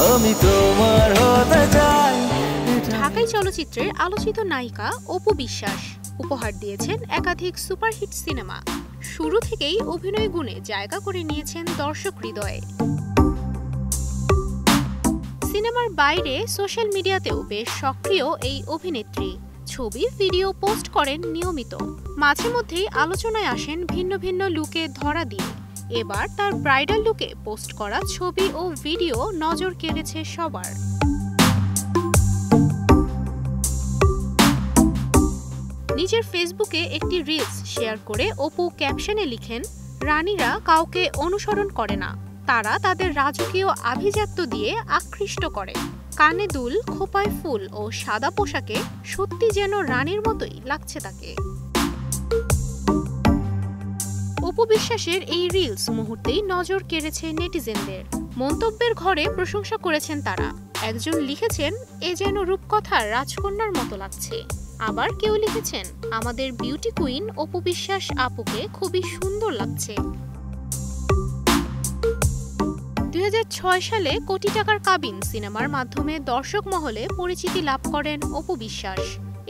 আমি তোমার হতে চাই। ঢাকাই চলচ্চিত্রের আলোচিত নায়িকা অপু বিশ্বাস উপহার দিয়েছেন একাধিক সুপারহিট সিনেমা। শুরু থেকেই অভিনয় গুণে জায়গা করে নিয়েছেন দর্শক হৃদয়ে। সিনেমার বাইরে সোশ্যাল মিডিয়াতেও বেশ সক্রিয় এই অভিনেত্রী। ছবি ভিডিও পোস্ট করেন নিয়মিত। মাঝে মধ্যেই আলোচনায় আসেন ভিন্ন ভিন্ন লুকে ধরা দিয়ে। এবার তার ব্রাইডাল লুকে পোস্ট করা ছবি ও ভিডিও নজর কেড়েছে সবার। নিজের ফেসবুকে একটি রিলস শেয়ার করে অপু ক্যাপশনে লিখেন, রানীরা কাউকে অনুসরণ করে না, তারা তাদের রাজকীয় আভিজাত্য দিয়ে আকৃষ্ট করে। কানে দুল, খোপায় ফুল ও সাদা পোশাকে সত্যি যেন রানীর মতোই লাগছে তাকে। অপু বিশ্বাসের এই রিলস মুহূর্তেই নজর কেড়েছে নেটিজেনদের। মন্তব্যের ঘরে প্রশংসা করেছেন তারা। একজন লিখেছেন, এ যেন রূপকথার রাজকন্যার মতো লাগছে। আবার কেউ লিখেছেন, আমাদের বিউটি কুইন অপু বিশ্বাস আপুকে খুবই সুন্দর লাগছে। 2006 সালে কোটি টাকার কাবিন সিনেমার মাধ্যমে দর্শক মহলে পরিচিতি লাভ করেন অপু বিশ্বাস।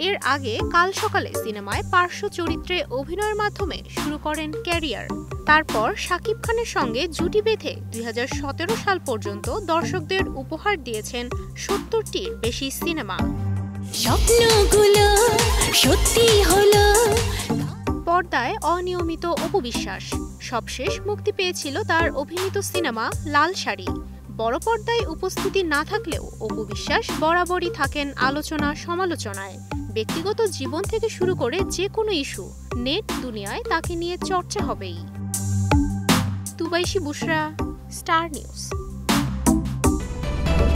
এর আগে কাল সকালে সিনেমায় পার্শ্ব চরিত্রে অভিনয়ের মাধ্যমে শুরু করেন ক্যারিয়ার। তারপর শাকিব খানের সঙ্গে জুটি বেঁধে 2017 সাল পর্যন্ত দর্শকদের উপহার দিয়েছেন 70টির বেশি সিনেমা। স্বপ্নগুলো সত্যি হলো। পর্দায় অনিয়মিত অপু বিশ্বাস। সবশেষ মুক্তি পেয়েছিল তার অভিনীত সিনেমা লাল শাড়ি। বড় পর্দায় উপস্থিতি না থাকলেও অপু বিশ্বাস বরাবরই থাকেন আলোচনা সমালোচনায়। ব্যক্তিগত জীবন থেকে শুরু করে যে কোনো ইস্যু, নেট দুনিয়ায় তাকে নিয়ে চর্চা হবেই। তুবাইশি বুশরা, স্টার নিউজ।